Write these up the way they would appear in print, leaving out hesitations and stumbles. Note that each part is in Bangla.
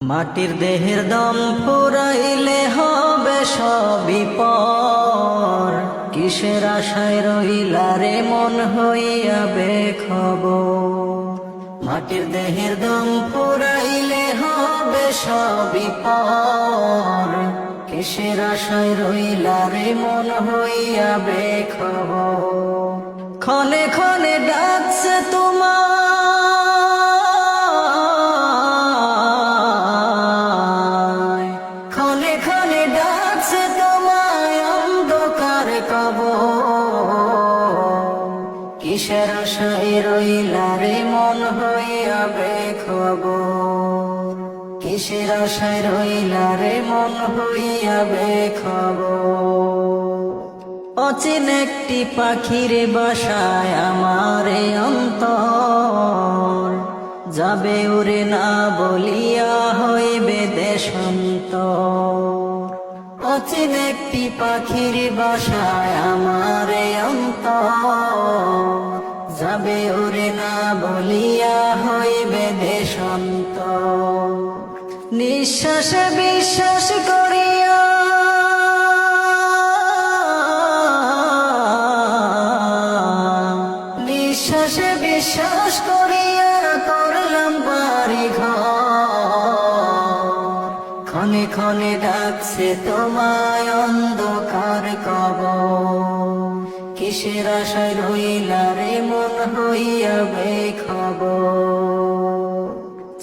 মাটির দেহের দম ফুরাইলে হবে সবই পর, কিসের আশায় রইলা রে মন হইয়া বেখবর। মাটির দেহের দম ফুরাইলে হবে সবই পর, কিসের আশায় রইলা রে মন হইয়া বেখবর। ক্ষণে ক্ষণে ডাকছে তোমার কিসের আশায় রইলা রে মন হইয়া বেখবর। কিসের আশায় রইলা রে মন হইয়া বেখবর। অচিন একটি পাখির বাসায় আমার অন্তর, যাবে উড়ে না বলিয়া হইবে দেশান্তর। অচিন একটি পাখির বাসায় আমার অন্তর, যাবে উড়ে না বলিয়া হইবে দেশান্তর। নিঃশ্বাসে বিশ্বাস করিয়া নিঃশ্বাসে বিশ্বাস করিয়া করলাম বাড়ি ঘর। ক্ষণে ক্ষণে ডাকছে তোমায় অন্ধকার কবর। কিসের আশায় রইলা রে মন হইয়া বেখবর।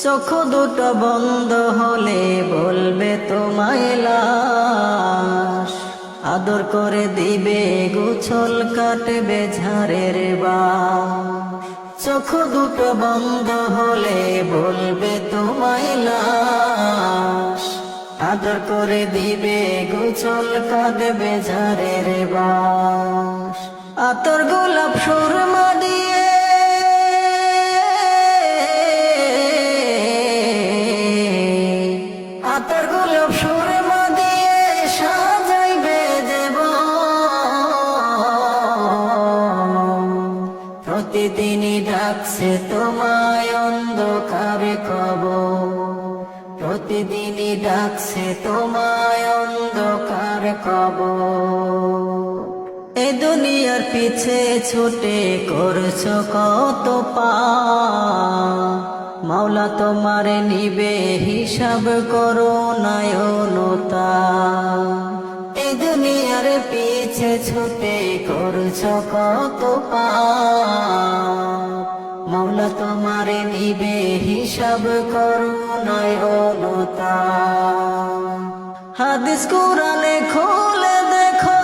চোখ দুটো বন্ধ হলে বলবে তোমায় লাশ, আদর করে দিবে গোছল কাটবে ঝাড়ের বাস। চোখ দুটো বন্ধ হলে বলবে তোমায় লাশ, আদর করে দিবে গোছল কাটবে ঝাড়ের বাস। আতর গোলাপ সুরমা দিয়ে আতর গোলাপ সুরমা দিয়ে সাজাইবে দেব। প্রতিদিনই ডাকছে তোমায় অন্ধকার কবর। প্রতিদিনই ডাকছে তোমায় অন্ধকার কবর। এ দুনিয়ার পিছে ছুটে করছো কত পাপ, মাওলা তোমারে নিবে হিসাব করো নয়নতা। এ দুনিয়ার পিছে ছুটে করছো কত পাপ, মাওলা তোমারে নিবে হিসাব করো নয়নতা। হাদিস কুরআনে খুলে দেখো,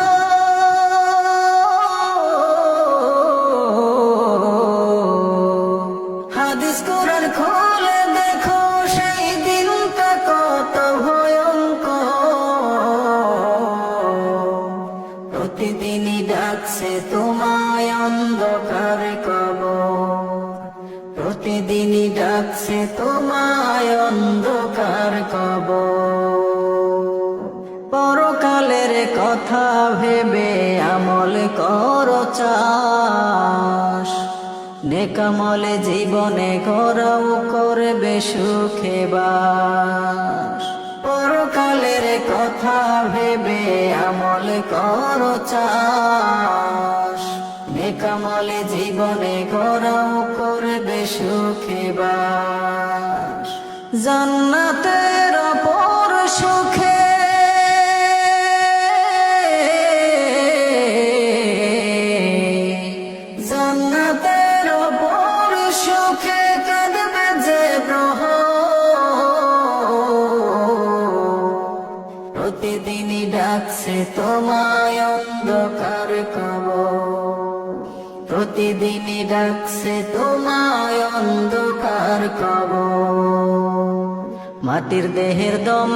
হাদিস কুরআন খুলে দেখো, সেই দিনটা কত ভয়ঙ্কর। প্রতিদিনই ডাকছে তোমায় অন্ধকার কবর। প্রতিদিনই ডাকছে তোমায় অন্ধকার কবর। পরকালের কথা ভেবে আমল করো চাষ, নেকামলে জীবনে করাও করবে সুখে বাস। পরকালের কথা ভেবে আমল করো চাষ, নেকামলে জীবনে করাও করবে সুখে বাস। জান্নাতের অপর সুখে জান্নাতের অপর সুখে কাঁদবে যে প্রতিদিনই ডাকছে তোমায় অন্ধকার কবর। প্রতিদিনই ডাকছে তোমায় অন্ধকার কবর। মাটির দেহের দম